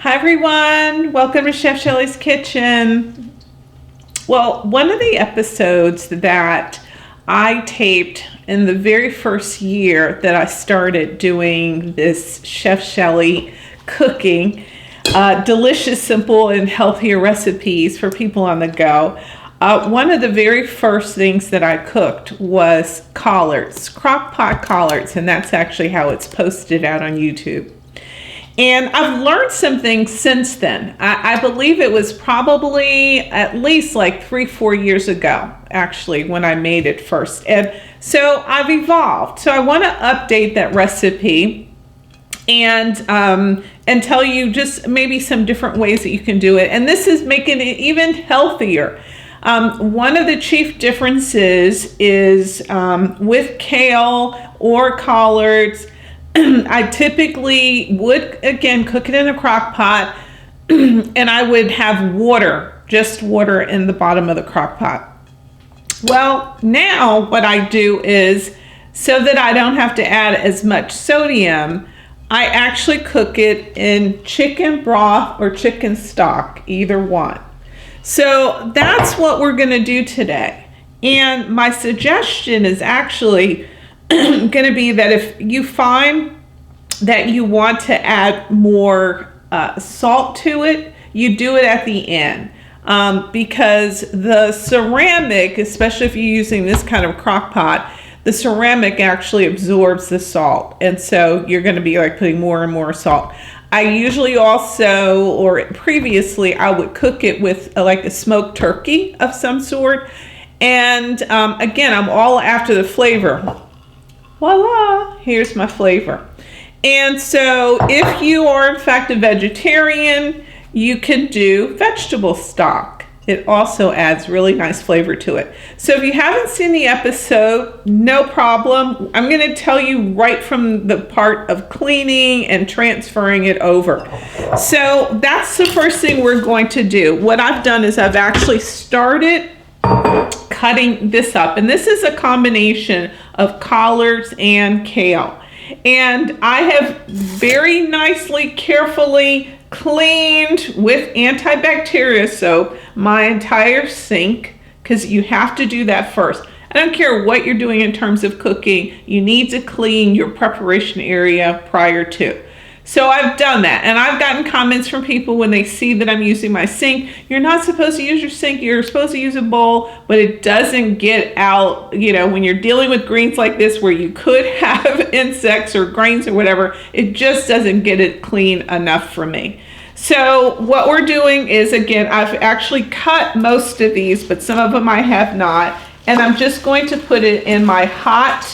Hi everyone, welcome to Chef Shelley's Kitchen. Well, one of the episodes that I taped in the very first year that I started doing this Chef Shelley cooking, delicious, simple, and healthier recipes for people on the go. One of the very first things that I cooked was collards, Crockpot collards, and that's actually how it's posted out on YouTube. And I've learned some things since then. I believe it was probably at least like 3-4 years ago, actually, when I made it first. And so I've evolved. So I want to update that recipe and tell you just maybe some different ways that you can do it. And this is making it even healthier. One of the chief differences is with kale or collards. I typically would, again, cook it in a crock pot, and I would have water, just water in the bottom of the crock pot. Well, now what I do is, so that I don't have to add as much sodium, I actually cook it in chicken broth or chicken stock, either one. So that's what we're going to do today. And my suggestion is actually going to be that if you find that you want to add more salt to it, you do it at the end, because the ceramic, especially if you're using this kind of crock pot, the ceramic actually absorbs the salt, and so you're going to be like putting more and more salt. I usually also, or previously, I would cook it with like a smoked turkey of some sort, and again, I'm all after the flavor. Voila, here's my flavor. And so if you are in fact a vegetarian, you can do vegetable stock. It also adds really nice flavor to it. So if you haven't seen the episode, no problem. I'm going to tell you right from the part of cleaning and transferring it over. So that's the first thing we're going to do. What I've done is I've actually started cutting this up, and this is a combination of collards and kale, and I have very nicely, carefully cleaned with antibacterial soap my entire sink, because you have to do that first. I don't care what you're doing in terms of cooking, you need to clean your preparation area prior to. So I've done that, and I've gotten comments from people when they see that I'm using my sink. You're not supposed to use your sink, you're supposed to use a bowl, but it doesn't get out, when you're dealing with greens like this where you could have insects or grains or whatever, it just doesn't get it clean enough for me. So what we're doing is, again, I've actually cut most of these, but some of them I have not, and I'm just going to put it in my hot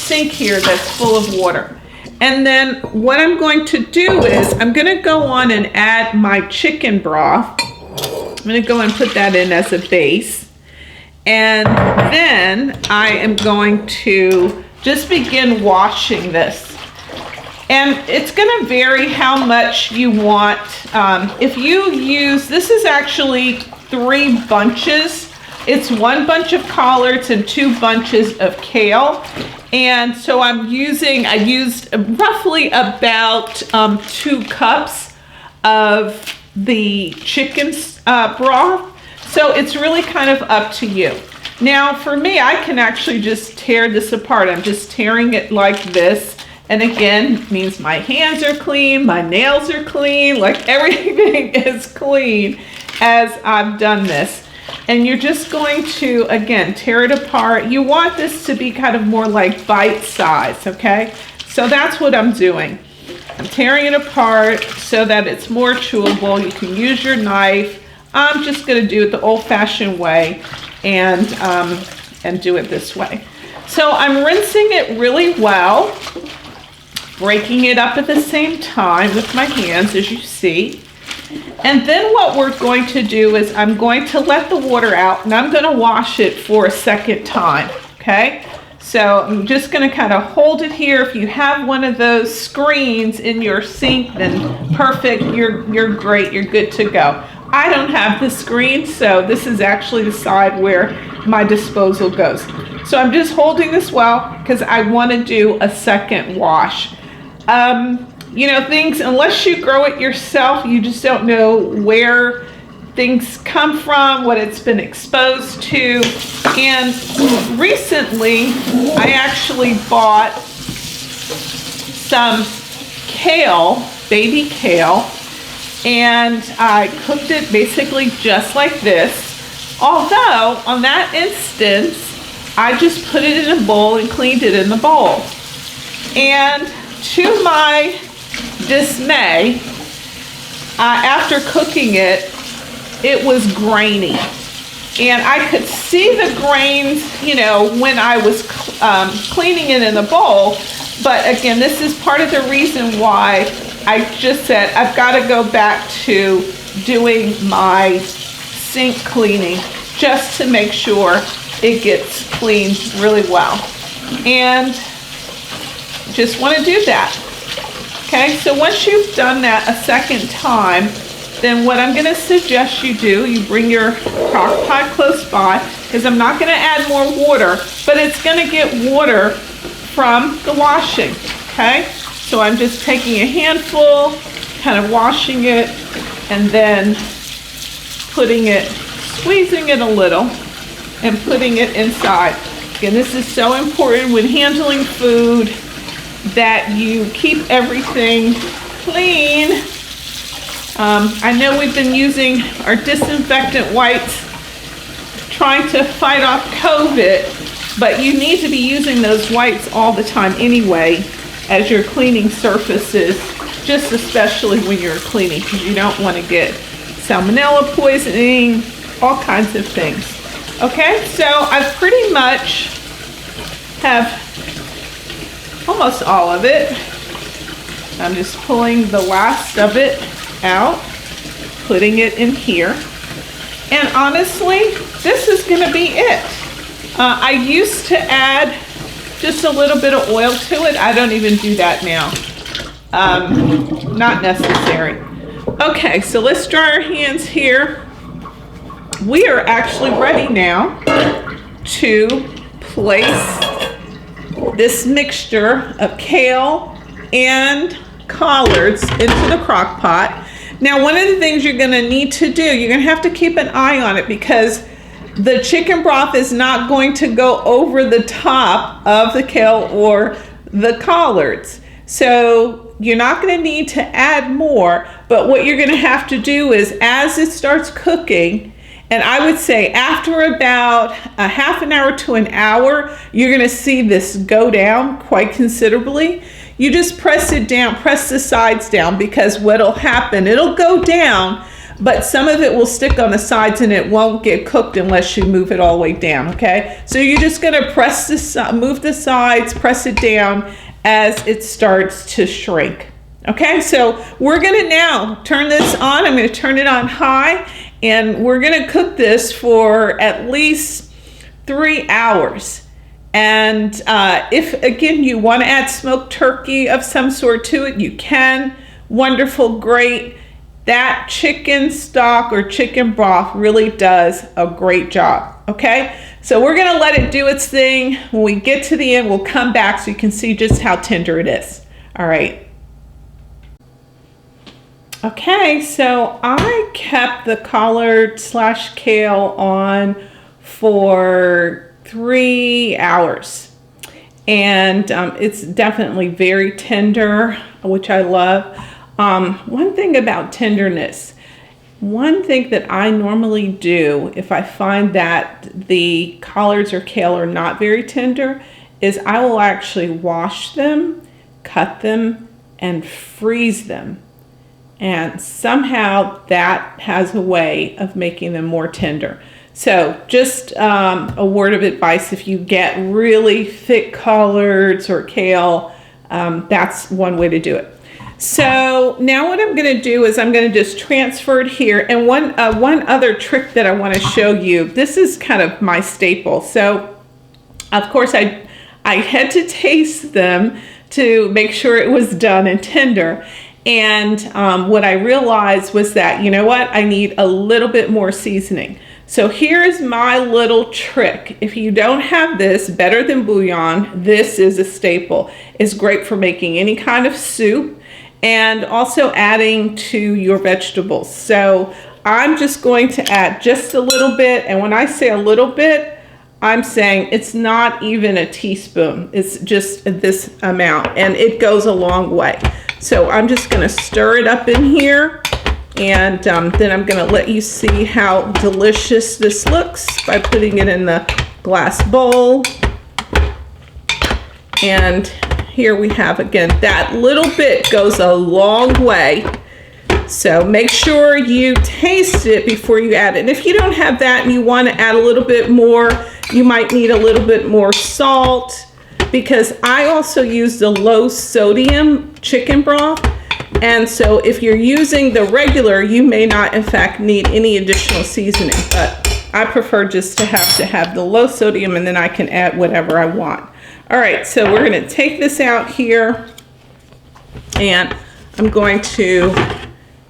sink here that's full of water. And then what I'm going to do is I'm going to go on and add my chicken broth. I'm going to go and put that in as a base. And then I am going to just begin washing this. And it's going to vary how much you want. If you use, this is actually 3 bunches. It's 1 bunch of collards and 2 bunches of kale. And so I used roughly about 2 cups of the chicken broth. So it's really kind of up to you. Now for me, I can actually just tear this apart. I'm just tearing it like this. And again, it means my hands are clean, my nails are clean, like everything is clean as I've done this. And you're just going to, again, tear it apart. You want this to be kind of more like bite size, okay? So that's what I'm doing. I'm tearing it apart so that it's more chewable. You can use your knife. I'm just going to do it the old-fashioned way and do it this way. So I'm rinsing it really well, breaking it up at the same time with my hands, as you see. And then what we're going to do is I'm going to let the water out, and I'm going to wash it for a second time, okay? So I'm just going to kind of hold it here. If you have one of those screens in your sink, then perfect, you're great, you're good to go. I don't have the screen, so this is actually the side where my disposal goes. So I'm just holding this well because I want to do a second wash. You know, things, unless you grow it yourself, you just don't know where things come from, what it's been exposed to. And recently, I actually bought some kale, baby kale, and I cooked it basically just like this. Although, on that instance, I just put it in a bowl and cleaned it in the bowl. And to my dismay, after cooking it, it was grainy. And I could see the grains, you know, when I was cleaning it in the bowl. But again, this is part of the reason why I just said I've got to go back to doing my sink cleaning just to make sure it gets cleaned really well. And just want to do that. Okay, so once you've done that a second time, then what I'm going to suggest you do, you bring your crock pot close by, because I'm not going to add more water, but it's going to get water from the washing. Okay, so I'm just taking a handful, kind of washing it, and then putting it, squeezing it a little, and putting it inside. Again, this is so important when handling food, that you keep everything clean. I know we've been using our disinfectant wipes trying to fight off COVID, but you need to be using those wipes all the time anyway as you're cleaning surfaces, just especially when you're cleaning, because you don't want to get salmonella poisoning, all kinds of things. Okay, so I pretty much have almost all of it. I'm just pulling the last of it out, putting it in here. And honestly, this is going to be it. I used to add just a little bit of oil to it. I don't even do that now. Not necessary. Okay, so let's dry our hands here. We are actually ready now to place this mixture of kale and collards into the crock pot. Now, one of the things you're going to need to do, you're going to have to keep an eye on it, because the chicken broth is not going to go over the top of the kale or the collards. So you're not going to need to add more, but what you're going to have to do is, as it starts cooking, and I would say after about a half an hour to an hour, you're going to see this go down quite considerably. You just press it down, press the sides down, because what'll happen, it'll go down, but some of it will stick on the sides and it won't get cooked unless you move it all the way down, okay? So you're just going to press the move the sides, press it down as it starts to shrink. Okay, so we're going to now turn this on. I'm going to turn it on high, and we're going to cook this for at least 3 hours. And if, again, you want to add smoked turkey of some sort to it, you can. Wonderful, great. That chicken stock or chicken broth really does a great job. Okay, so we're going to let it do its thing. When we get to the end, we'll come back so you can see just how tender it is. All right. Okay, so I kept the collard / kale on for 3 hours, and it's definitely very tender, which I love. One thing about tenderness, one thing that I normally do if I find that the collards or kale are not very tender is I will actually wash them, cut them, and freeze them. And somehow that has a way of making them more tender. So just a word of advice, if you get really thick collards or kale, that's one way to do it. So now what I'm going to do is I'm going to just transfer it here. And one other trick that I want to show you, this is kind of my staple. So of course I had to taste them to make sure it was done and tender. And what I realized was that, you know what, I need a little bit more seasoning. So here's my little trick. If you don't have this, better than bouillon, this is a staple. It's great for making any kind of soup and also adding to your vegetables. So I'm just going to add just a little bit, and when I say a little bit, I'm saying it's not even a teaspoon. It's just this amount, and it goes a long way. So I'm just gonna stir it up in here, and then I'm gonna let you see how delicious this looks by putting it in the glass bowl. And here we have, again, that little bit goes a long way. So make sure you taste it before you add it. And if you don't have that and you want to add a little bit more, you might need a little bit more salt, because I also use the low sodium chicken broth. And so if you're using the regular, you may not in fact need any additional seasoning, but I prefer just to have the low sodium, and then I can add whatever I want. All right, so we're going to take this out here, and I'm going to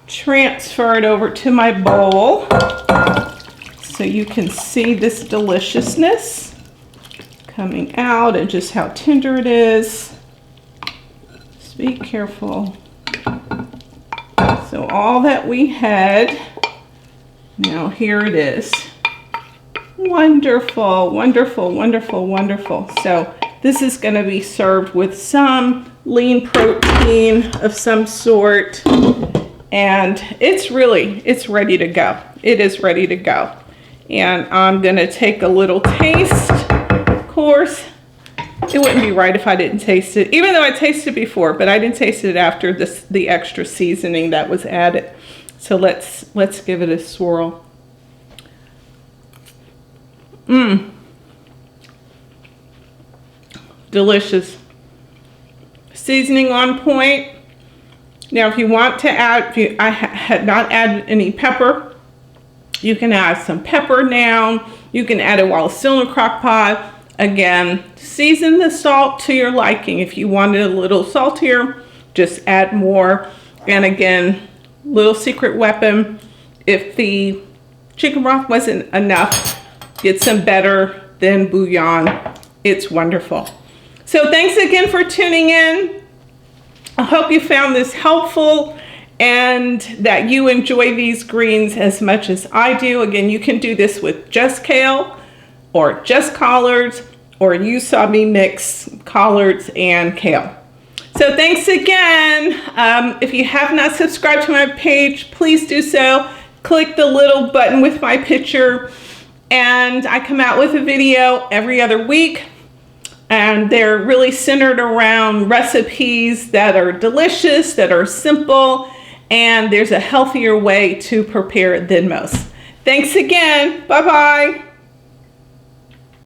transfer it over to my bowl so you can see this deliciousness coming out and just how tender it is. Just be careful. So all that we had, now here it is. Wonderful, wonderful, wonderful, wonderful. So this is going to be served with some lean protein of some sort. And it's ready to go. It is ready to go. And I'm gonna take a little taste. Of course, it wouldn't be right if I didn't taste it, even though I tasted it before, but I didn't taste it after the extra seasoning that was added. So let's give it a swirl. Delicious. Seasoning on point. Now, if you want to add, I had not added any pepper, you can add some pepper now. You can add it while it's still in a crock pot. Again, season the salt to your liking. If you want it a little saltier, just add more. And again, little secret weapon, if the chicken broth wasn't enough, get some better than bouillon. It's wonderful. So thanks again for tuning in. I hope you found this helpful and that you enjoy these greens as much as I do. Again, you can do this with just kale or just collards, or you saw me mix collards and kale. So thanks again. If you have not subscribed to my page, please do so. Click the little button with my picture, and I come out with a video every other week. And they're really centered around recipes that are delicious, that are simple, and there's a healthier way to prepare it than most. Thanks again. Bye-bye.